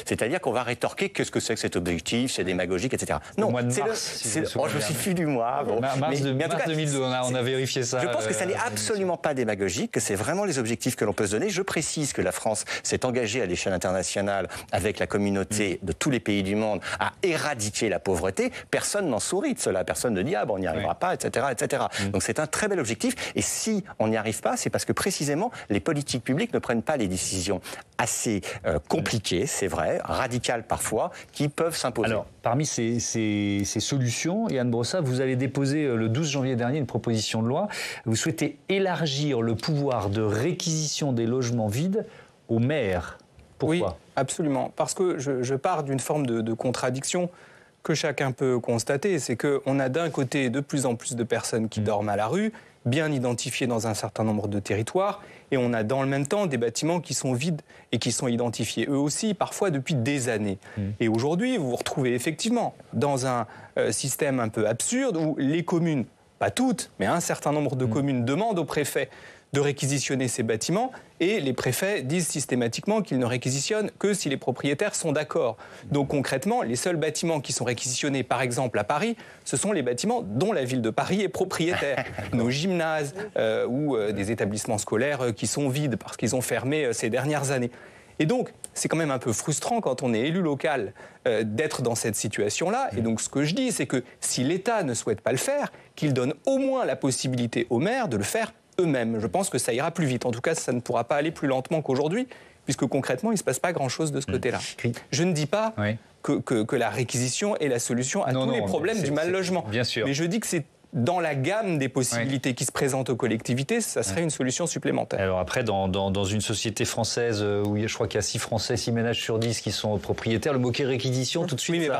G: C'est-à-dire qu'on va rétorquer qu'est-ce que c'est que cet objectif, c'est démagogique, etc. Non, c'est je me suis plus du mois. Bon.
A: Mars 2002, on a vérifié ça.
G: Je pense que ça n'est absolument pas démagogique, que c'est vraiment les objectifs que l'on peut se donner. Je précise que la France s'est engagée à l'échelle internationale avec la communauté de tous les pays du monde à éradiquer la pauvreté. Personne n'en sourit de cela. Personne ne dit ah bon, on n'y arrivera pas, etc., etc. Donc c'est un très bel objectif. Et si on n'y arrive pas, c'est parce que précisément les politiques publiques ne prennent pas les décisions assez compliquées, c'est vrai, radicales parfois, qui peuvent s'imposer.
A: Alors, parmi ces solutions, Yann Brossat, vous allez déposer le 12 janvier dernier une proposition de loi. Vous souhaitez élargir le pouvoir de réquisition des logements vides aux maires. Pourquoi ?
F: Oui, absolument. Parce que je pars d'une forme de contradiction que chacun peut constater. C'est qu'on a d'un côté de plus en plus de personnes qui dorment à la rue, bien identifiées dans un certain nombre de territoires, et on a dans le même temps des bâtiments qui sont vides et qui sont identifiés eux aussi, parfois depuis des années. Et aujourd'hui, vous vous retrouvez effectivement dans un système un peu absurde où les communes, pas toutes, mais un certain nombre de communes demandent au préfet de réquisitionner ces bâtiments, et les préfets disent systématiquement qu'ils ne réquisitionnent que si les propriétaires sont d'accord. Donc concrètement, les seuls bâtiments qui sont réquisitionnés, par exemple à Paris, ce sont les bâtiments dont la ville de Paris est propriétaire. Nos gymnases ou des établissements scolaires qui sont vides parce qu'ils ont fermé ces dernières années. Et donc, c'est quand même un peu frustrant quand on est élu local d'être dans cette situation-là. Et donc ce que je dis, c'est que si l'État ne souhaite pas le faire, qu'il donne au moins la possibilité aux maires de le faire eux-mêmes. Je pense que ça ira plus vite. En tout cas, ça ne pourra pas aller plus lentement qu'aujourd'hui, puisque concrètement, il ne se passe pas grand-chose de ce côté-là. Je ne dis pas que la réquisition est la solution à tous les problèmes du mal-logement.
A: Bien sûr.
F: Mais je dis que c'est dans la gamme des possibilités qui se présentent aux collectivités, ça serait une solution supplémentaire.
A: Alors après, dans une société française où je crois qu'il y a 6 Français, 6 ménages sur 10 qui sont propriétaires, le mot-clé réquisition, tout de suite,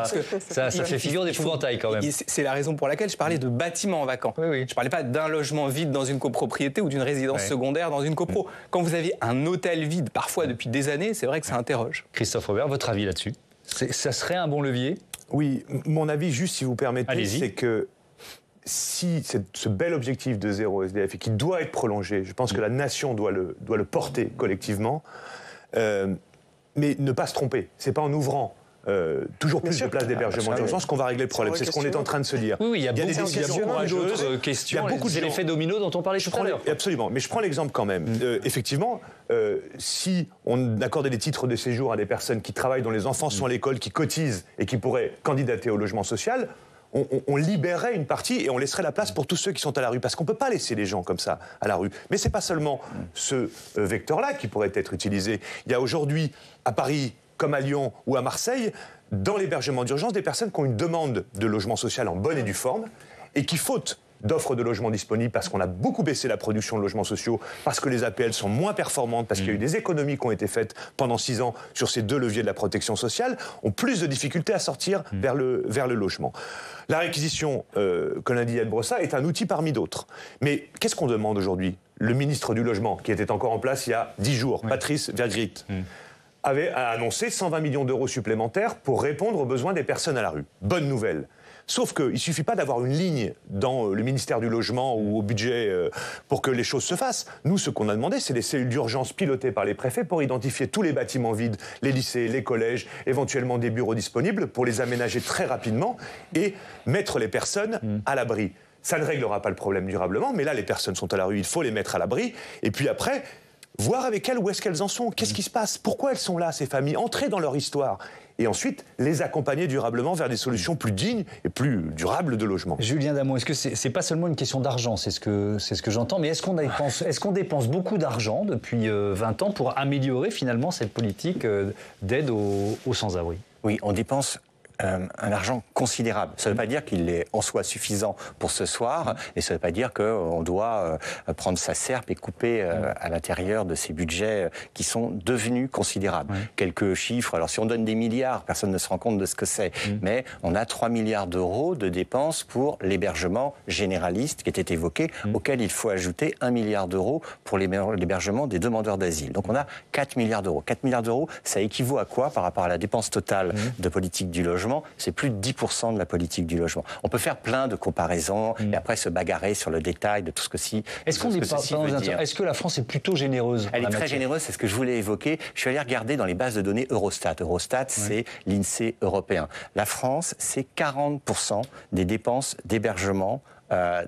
A: ça fait figure d'épouvantail quand même.
F: C'est la raison pour laquelle je parlais de bâtiments vacants. Je ne parlais pas d'un logement vide dans une copropriété ou d'une résidence secondaire dans une copro. Quand vous avez un hôtel vide, parfois depuis des années, c'est vrai que ça interroge.
A: Christophe Robert, votre avis là-dessus? Ça serait un bon levier?
E: Oui, mon avis, juste si vous permettez, c'est que si ce bel objectif de 0 SDF et qui doit être prolongé, je pense que la nation doit le porter collectivement, mais ne pas se tromper. C'est pas en ouvrant toujours plus de places d'hébergement d'urgence qu'on va régler le problème. C'est ce qu'on est en train de se dire.
A: Oui, il y a beaucoup d'autres questions. Il y a beaucoup d'effets dominos dont on parlait tout à l'heure.
E: Absolument, mais je prends l'exemple quand même. Effectivement, si on accordait des titres de séjour à des personnes qui travaillent, dont les enfants sont à l'école, qui cotisent et qui pourraient candidater au logement social, on libérerait une partie et on laisserait la place pour tous ceux qui sont à la rue. Parce qu'on ne peut pas laisser les gens comme ça à la rue. Mais ce n'est pas seulement ce vecteur-là qui pourrait être utilisé. Il y a aujourd'hui, à Paris, comme à Lyon ou à Marseille, dans l'hébergement d'urgence, des personnes qui ont une demande de logement social en bonne et due forme et qui, faute d'offres de logements disponibles, parce qu'on a beaucoup baissé la production de logements sociaux, parce que les APL sont moins performantes, parce qu'il y a eu des économies qui ont été faites pendant 6 ans sur ces 2 leviers de la protection sociale, ont plus de difficultés à sortir vers le logement. La réquisition, comme l'a dit Yann Brossat, est un outil parmi d'autres. Mais qu'est-ce qu'on demande aujourd'hui? Le ministre du Logement, qui était encore en place il y a 10 jours, Patrice Vergrit, avait annoncé 120 millions d'euros supplémentaires pour répondre aux besoins des personnes à la rue. Bonne nouvelle. Sauf qu'il ne suffit pas d'avoir une ligne dans le ministère du Logement ou au budget pour que les choses se fassent. Nous, ce qu'on a demandé, c'est des cellules d'urgence pilotées par les préfets pour identifier tous les bâtiments vides, les lycées, les collèges, éventuellement des bureaux disponibles, pour les aménager très rapidement et mettre les personnes à l'abri. Ça ne réglera pas le problème durablement, mais là, les personnes sont à la rue, il faut les mettre à l'abri. Et puis après, voir avec elles où est-ce qu'elles en sont, qu'est-ce qui se passe, pourquoi elles sont là, ces familles, entrer dans leur histoire. Et ensuite, les accompagner durablement vers des solutions plus dignes et plus durables de logement.
A: Julien Damon, est-ce que c'est pas seulement une question d'argent, c'est ce que j'entends, mais est-ce qu'on dépense beaucoup d'argent depuis 20 ans pour améliorer finalement cette politique d'aide aux sans-abri?
G: Oui, on dépense un argent considérable. Ça ne veut pas dire qu'il est en soi suffisant pour ce soir, et ça ne veut pas dire qu'on doit prendre sa serpe et couper à l'intérieur de ces budgets qui sont devenus considérables. Quelques chiffres, alors si on donne des milliards, personne ne se rend compte de ce que c'est, mais on a 3 milliards d'euros de dépenses pour l'hébergement généraliste qui était évoqué, auquel il faut ajouter 1 milliard d'euros pour l'hébergement des demandeurs d'asile. Donc on a 4 milliards d'euros. 4 milliards d'euros, ça équivaut à quoi par rapport à la dépense totale de politique du logement? C'est plus de 10% de la politique du logement. On peut faire plein de comparaisons et après se bagarrer sur le détail de tout ce que si.
A: Est-ce que la France est plutôt généreuse?
G: Elle est très généreuse, c'est ce que je voulais évoquer. Je suis allé regarder dans les bases de données Eurostat. Eurostat, c'est l'INSEE européen. La France, c'est 40% des dépenses d'hébergement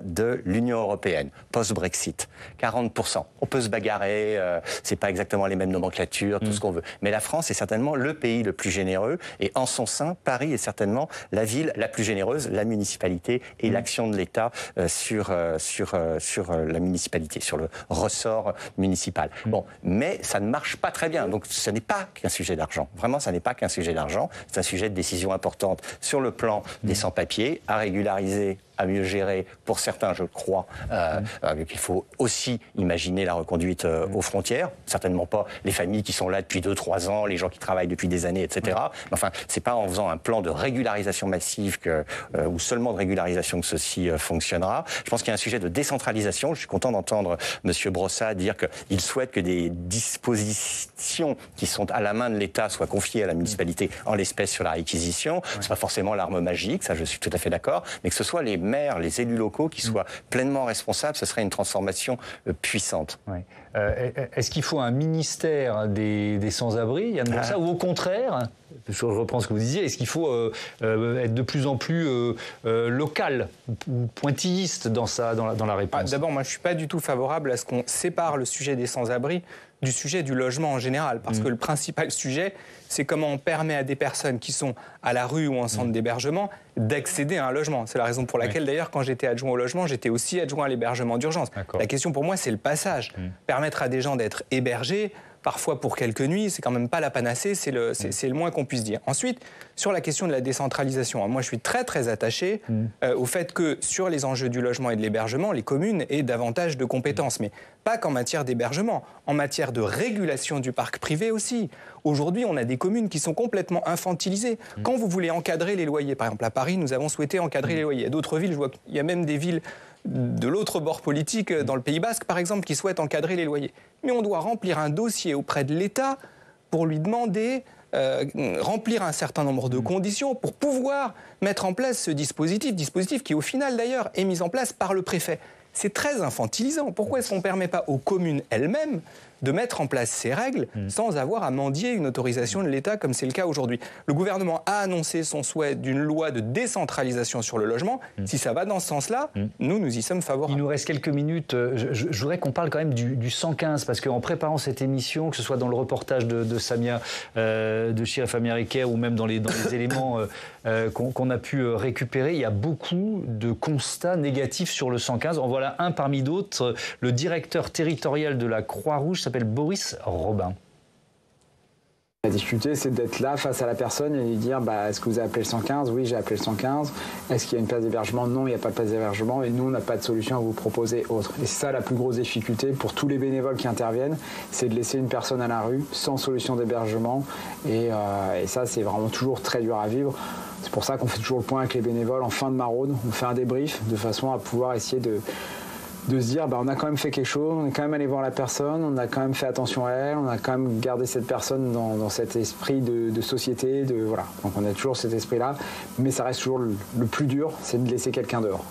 G: de l'Union européenne, post-Brexit. 40%. On peut se bagarrer, c'est pas exactement les mêmes nomenclatures, tout ce qu'on veut. Mais la France est certainement le pays le plus généreux, et en son sein, Paris est certainement la ville la plus généreuse, la municipalité et l'action de l'État sur la municipalité, sur le ressort municipal. Bon, mais ça ne marche pas très bien. Donc ce n'est pas qu'un sujet d'argent. Vraiment, ça n'est pas qu'un sujet d'argent. C'est un sujet de décision importante sur le plan des sans-papiers, à régulariser, à mieux gérer. Pour certains, je crois qu'il faut aussi imaginer la reconduite aux frontières. Certainement pas les familles qui sont là depuis 2-3 ans, les gens qui travaillent depuis des années, etc. Mais enfin, c'est pas en faisant un plan de régularisation massive ou seulement de régularisation que ceci fonctionnera. Je pense qu'il y a un sujet de décentralisation. Je suis content d'entendre M. Brossat dire qu'il souhaite que des dispositions qui sont à la main de l'État soient confiées à la municipalité, en l'espèce sur la réquisition. C'est pas forcément l'arme magique, ça je suis tout à fait d'accord, mais que ce soit les maires, les élus locaux qui soient pleinement responsables, ce serait une transformation puissante.
A: Est-ce qu'il faut un ministère des sans-abri, Yann Brossat, ou au contraire, je reprends ce que vous disiez, est-ce qu'il faut être de plus en plus local ou pointilliste dans la réponse?
F: D'abord, moi je ne suis pas du tout favorable à ce qu'on sépare le sujet des sans-abri du sujet du logement en général. Parce que le principal sujet, c'est comment on permet à des personnes qui sont à la rue ou en centre d'hébergement d'accéder à un logement. C'est la raison pour laquelle, d'ailleurs, quand j'étais adjoint au logement, j'étais aussi adjoint à l'hébergement d'urgence. La question pour moi, c'est le passage. Permettre à des gens d'être hébergés, parfois pour quelques nuits, c'est quand même pas la panacée, c'est le moins qu'on puisse dire. Ensuite, sur la question de la décentralisation, moi je suis très très attaché au fait que sur les enjeux du logement et de l'hébergement, les communes aient davantage de compétences, mais pas qu'en matière d'hébergement, en matière de régulation du parc privé aussi. Aujourd'hui, on a des communes qui sont complètement infantilisées. Quand vous voulez encadrer les loyers, par exemple à Paris, nous avons souhaité encadrer les loyers. À d'autres villes, je vois qu'il y a même des villes de l'autre bord politique, dans le Pays Basque par exemple, qui souhaitent encadrer les loyers. Mais on doit remplir un dossier auprès de l'État pour lui demander, remplir un certain nombre de conditions pour pouvoir mettre en place ce dispositif qui au final d'ailleurs est mis en place par le préfet. C'est très infantilisant. Pourquoi est-ce qu'on ne permet pas aux communes elles-mêmes de mettre en place ces règles sans avoir à mendier une autorisation de l'État comme c'est le cas aujourd'hui? Le gouvernement a annoncé son souhait d'une loi de décentralisation sur le logement. Si ça va dans ce sens-là, nous y sommes favorables.
A: Il nous reste quelques minutes. Je voudrais qu'on parle quand même du 115 parce qu'en préparant cette émission, que ce soit dans le reportage de Samia, de Chirif Américain ou même dans les éléments qu'on a pu récupérer, il y a beaucoup de constats négatifs sur le 115. En voilà un parmi d'autres. Le directeur territorial de la Croix-Rouge s'appelle Boris Robin.
K: La difficulté, c'est d'être là face à la personne et lui dire est-ce que vous avez appelé le 115 ? Oui, j'ai appelé le 115. Est-ce qu'il y a une place d'hébergement ? Non, il n'y a pas de place d'hébergement et nous, on n'a pas de solution à vous proposer autre. Et c'est ça la plus grosse difficulté pour tous les bénévoles qui interviennent, c'est de laisser une personne à la rue sans solution d'hébergement. Et ça, c'est vraiment toujours très dur à vivre. C'est pour ça qu'on fait toujours le point avec les bénévoles en fin de maraude. On fait un débrief de façon à pouvoir essayer de se dire on a quand même fait quelque chose, on est quand même allé voir la personne, on a quand même fait attention à elle, on a quand même gardé cette personne dans cet esprit de société, voilà. Donc on a toujours cet esprit-là, mais ça reste toujours le plus dur, c'est de laisser quelqu'un dehors.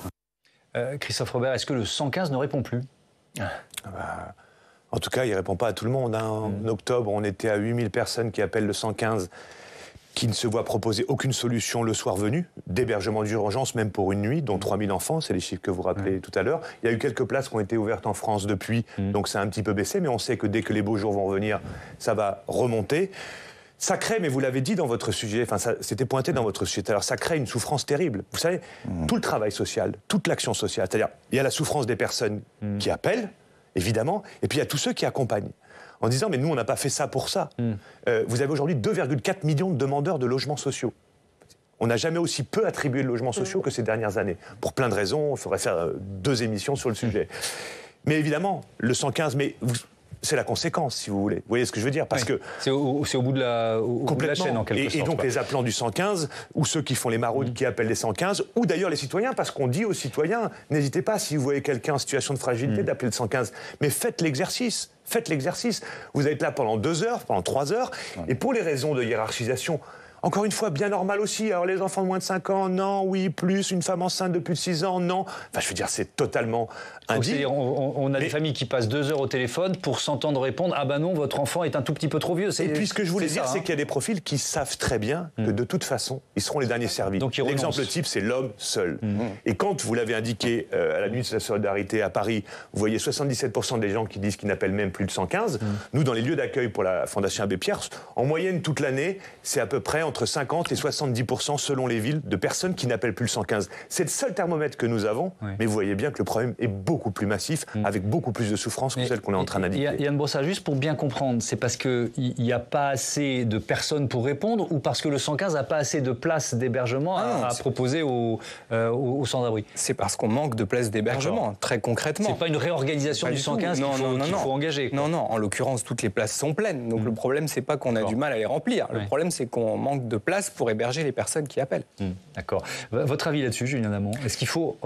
A: Christophe Robert, est-ce que le 115 ne répond plus ?
E: En tout cas, il ne répond pas à tout le monde. En octobre, on était à 8000 personnes qui appellent le 115, qui ne se voient proposer aucune solution le soir venu, d'hébergement d'urgence même pour une nuit, dont 3000 enfants, c'est les chiffres que vous rappelez tout à l'heure. Il y a eu quelques places qui ont été ouvertes en France depuis, donc ça a un petit peu baissé, mais on sait que dès que les beaux jours vont revenir, ça va remonter. Ça crée, mais vous l'avez dit dans votre sujet, c'était pointé dans votre sujet, alors ça crée une souffrance terrible. Vous savez, tout le travail social, toute l'action sociale, c'est-à-dire il y a la souffrance des personnes qui appellent, évidemment, et puis il y a tous ceux qui accompagnent. En disant, mais nous, on n'a pas fait ça pour ça. Vous avez aujourd'hui 2,4 millions de demandeurs de logements sociaux. On n'a jamais aussi peu attribué de logements sociaux que ces dernières années. Pour plein de raisons, il faudrait faire 2 émissions sur le sujet. Mais évidemment, le 115, c'est la conséquence, si vous voulez. Vous voyez ce que je veux dire ? Parce que
A: c'est au bout de la chaîne, en quelque sorte.
E: Et donc, les appelants du 115, ou ceux qui font les maraudes qui appellent les 115, ou d'ailleurs les citoyens, parce qu'on dit aux citoyens, n'hésitez pas, si vous voyez quelqu'un en situation de fragilité, d'appeler le 115. Mais faites l'exercice. Faites l'exercice. Vous allez être là pendant 2 heures, pendant 3 heures, et pour les raisons de hiérarchisation, encore une fois, bien normal aussi. Alors, les enfants de moins de 5 ans, non, oui, plus. Une femme enceinte de plus de 6 ans, non. Enfin, je veux dire, c'est totalement indigne.
A: On a des familles qui passent 2 heures au téléphone pour s'entendre répondre « Ah ben non, votre enfant est un tout petit peu trop vieux ».
E: Et puis, ce que je voulais dire, c'est qu'il y a des profils qui savent très bien que, de toute façon, ils seront les derniers servis. L'exemple type, c'est l'homme seul. Et quand vous l'avez indiqué à la Nuit de la Solidarité à Paris, vous voyez 77% des gens qui disent qu'ils n'appellent même plus le 115. Nous, dans les lieux d'accueil pour la Fondation Abbé Pierre, en moyenne, toute l'année, c'est à peu près entre 50 et 70% selon les villes de personnes qui n'appellent plus le 115. C'est le seul thermomètre que nous avons, mais vous voyez bien que le problème est beaucoup plus massif, avec beaucoup plus de souffrance que celle qu'on est en train d'indiquer.
A: Yann Brossard, juste pour bien comprendre, c'est parce qu'il n'y a pas assez de personnes pour répondre ou parce que le 115 n'a pas assez de places d'hébergement à proposer aux sans-abri?
F: C'est parce qu'on manque de places d'hébergement, très concrètement.
A: C'est pas une réorganisation du 115 qu'il faut engager.
F: Non, en l'occurrence, toutes les places sont pleines. Donc le problème, c'est pas qu'on a du mal à les remplir. Le problème, c'est qu'on manque de places pour héberger les personnes qui appellent.
A: D'accord. Votre avis là-dessus, Julien Damon? Est-ce qu'il faut...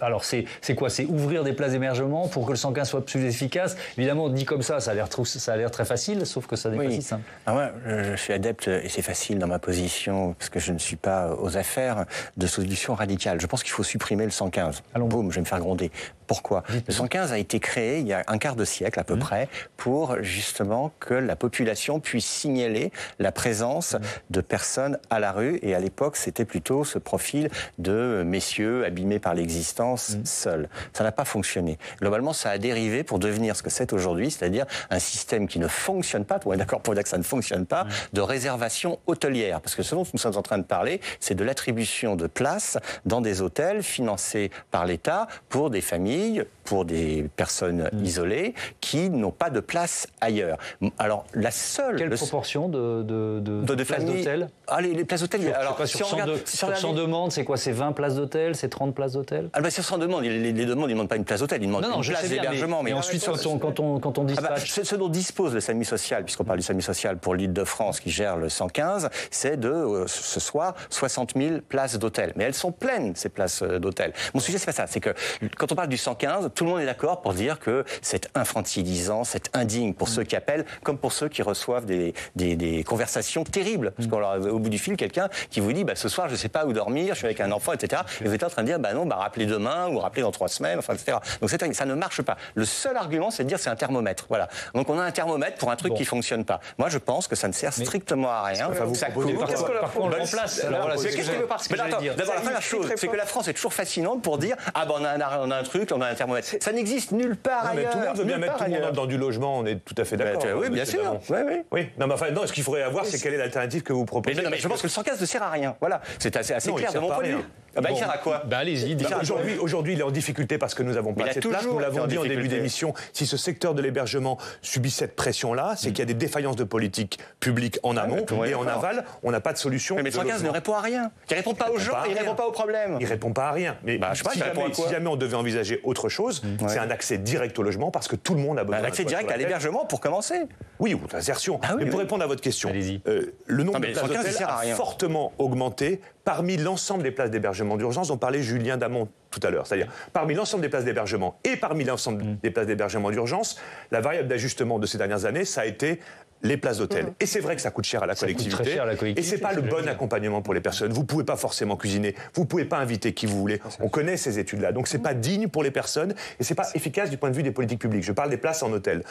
A: Alors, c'est quoi? C'est ouvrir des places d'hébergement pour que le 115 soit plus efficace? Évidemment, dit comme ça a l'air très facile, sauf que ça n'est pas si simple.
G: Moi, je suis adepte, et c'est facile dans ma position, parce que je ne suis pas aux affaires, de solutions radicales. Je pense qu'il faut supprimer le 115. Boum, je vais me faire gronder. Pourquoi? Le 115 a été créé il y a un quart de siècle à peu près pour justement que la population puisse signaler la présence de personnes personnes à la rue. Et à l'époque, c'était plutôt ce profil de messieurs abîmés par l'existence seuls. Ça n'a pas fonctionné. Globalement, ça a dérivé pour devenir ce que c'est aujourd'hui, c'est-à-dire un système qui ne fonctionne pas, on est d'accord pour dire que ça ne fonctionne pas, de réservation hôtelière. Parce que ce dont nous sommes en train de parler, c'est de l'attribution de places dans des hôtels financés par l'État pour des familles, pour des personnes isolées qui n'ont pas de place ailleurs. Alors, la seule...
A: Quelle proportion de places d'hôtel?
G: Les places d'hôtel...
A: Sur 100 demandes, c'est quoi? C'est 20 places d'hôtel? C'est 30 places d'hôtel?
G: Sur 100 demandes, les demandes, ils ne demandent pas une place d'hôtel, ils demandent une place d'hébergement.
A: Mais ensuite, quand on dispatche...
G: Ce dont dispose le SAMU social, puisqu'on parle du SAMU social pour l'Île-de-France qui gère le 115, c'est de, ce soir, 60 000 places d'hôtel. Mais elles sont pleines, ces places d'hôtel. Mon sujet, c'est pas ça. C'est que quand on parle du 115, tout le monde est d'accord pour dire que c'est infantilisant, c'est indigne pour ceux qui appellent, comme pour ceux qui reçoivent des conversations terribles. Parce qu'on leur au bout du fil, quelqu'un qui vous dit, ce soir, je ne sais pas où dormir, je suis avec un enfant, etc. Et vous êtes en train de dire, non, rappelez demain, ou rappelez dans 3 semaines, etc. Donc ça ne marche pas. Le seul argument, c'est de dire c'est un thermomètre. Voilà. Donc on a un thermomètre pour un truc qui ne fonctionne pas. Moi, je pense que ça ne sert strictement à rien.
A: Par quoi on le remplace?
G: D'abord, la première chose, c'est que la France est toujours fascinante pour dire, on a un truc, on a un thermomètre. Ça n'existe nulle part ailleurs.
E: Mais tout le monde veut bien mettre tout le monde dans du logement, on est tout à fait d'accord.
G: Oui, bien sûr.
E: Oui. Non, ce qu'il faudrait avoir, c'est quelle est l'alternative que vous proposez.
G: Mais je pense que le 115 ne sert à rien. Voilà, c'est assez clair de mon point de vue. Il sert à quoi?
A: Allez-y.
E: Aujourd'hui, il est en difficulté parce que nous n'avons pas assez de place. Nous l'avons dit en début d'émission. Si ce secteur de l'hébergement subit cette pression-là, c'est qu'il y a des défaillances de politique publique en amont et en aval. On n'a pas de solution.
G: Mais le 115 ne répond à rien. Il ne répond pas aux gens, il ne répond pas aux problèmes.
E: Il ne répond pas à rien. Mais si jamais on devait envisager autre chose, c'est un accès direct au logement parce que tout le monde a besoin d'un
G: accès direct à l'hébergement pour commencer.
E: Oui, ou l'insertion. Mais pour répondre à votre question, le nombre de places d'hôtel a fortement augmenté parmi l'ensemble des places d'hébergement d'urgence dont parlait Julien Damon tout à l'heure. C'est-à-dire, parmi l'ensemble des places d'hébergement et parmi l'ensemble des places d'hébergement d'urgence, la variable d'ajustement de ces dernières années, ça a été les places d'hôtel. Et c'est vrai que ça coûte cher à la collectivité. Et c'est pas le bon accompagnement pour les personnes. Vous pouvez pas forcément cuisiner. Vous pouvez pas inviter qui vous voulez. On connaît ces études-là. Donc c'est pas digne pour les personnes et c'est pas efficace du point de vue des politiques publiques. Je parle des places en hôtel.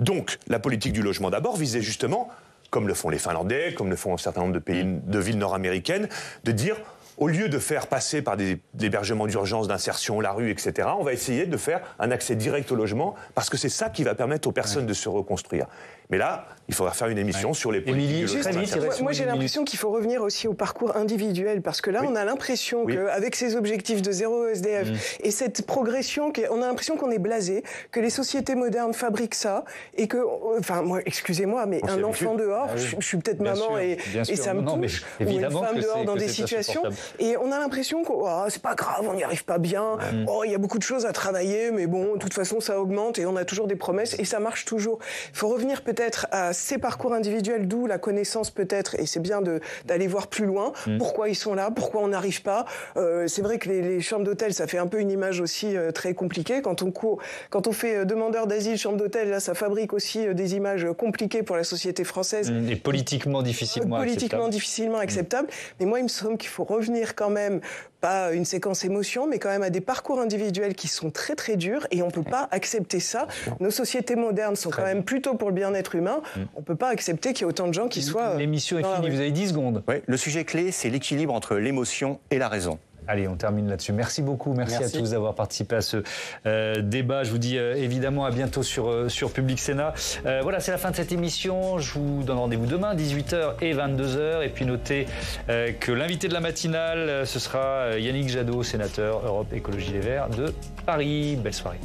E: Donc, la politique du logement d'abord visait justement, comme le font les Finlandais, comme le font un certain nombre de pays, de villes nord-américaines, de dire, au lieu de faire passer par des hébergements d'urgence, d'insertion, la rue, etc., on va essayer de faire un accès direct au logement, parce que c'est ça qui va permettre aux personnes de se reconstruire. Mais là, il faudra faire une émission sur les politiques du logement.
H: Moi, j'ai l'impression qu'il faut revenir aussi au parcours individuel, parce que là, on a l'impression qu'avec ces objectifs de zéro SDF et cette progression, on a l'impression qu'on est blasé, que les sociétés modernes fabriquent ça, et que, moi, excusez-moi, mais un enfant dehors, je suis peut-être maman et ça me touche, ou une femme dehors dans des situations, et on a l'impression que c'est pas grave, on n'y arrive pas bien, il y a beaucoup de choses à travailler, mais bon, de toute façon, ça augmente et on a toujours des promesses et ça marche toujours. Il faut revenir peut-être à ces parcours individuels, d'où la connaissance peut-être, et c'est bien d'aller voir plus loin, pourquoi ils sont là, pourquoi on n'arrive pas. C'est vrai que les chambres d'hôtel, ça fait un peu une image aussi très compliquée. Quand on fait demandeur d'asile, chambre d'hôtel, là, ça fabrique aussi des images compliquées pour la société française.
A: Et politiquement difficilement
H: acceptables. Mais moi, il me semble qu'il faut revenir quand même, pas une séquence émotion, mais quand même à des parcours individuels qui sont très très durs et on ne peut pas accepter ça. Nos sociétés modernes sont quand même plutôt pour le bien-être humain. On ne peut pas accepter qu'il y ait autant de gens qui soient...
A: L'émission est finie, vous avez 10 secondes.
G: Oui, le sujet clé, c'est l'équilibre entre l'émotion et la raison.
A: Allez, on termine là-dessus. Merci beaucoup. Merci à tous d'avoir participé à ce débat. Je vous dis évidemment à bientôt sur Public Sénat. Voilà, c'est la fin de cette émission. Je vous donne rendez-vous demain, 18h et 22h. Et puis notez que l'invité de la matinale, ce sera Yannick Jadot, sénateur Europe Écologie Les Verts de Paris. Belle soirée.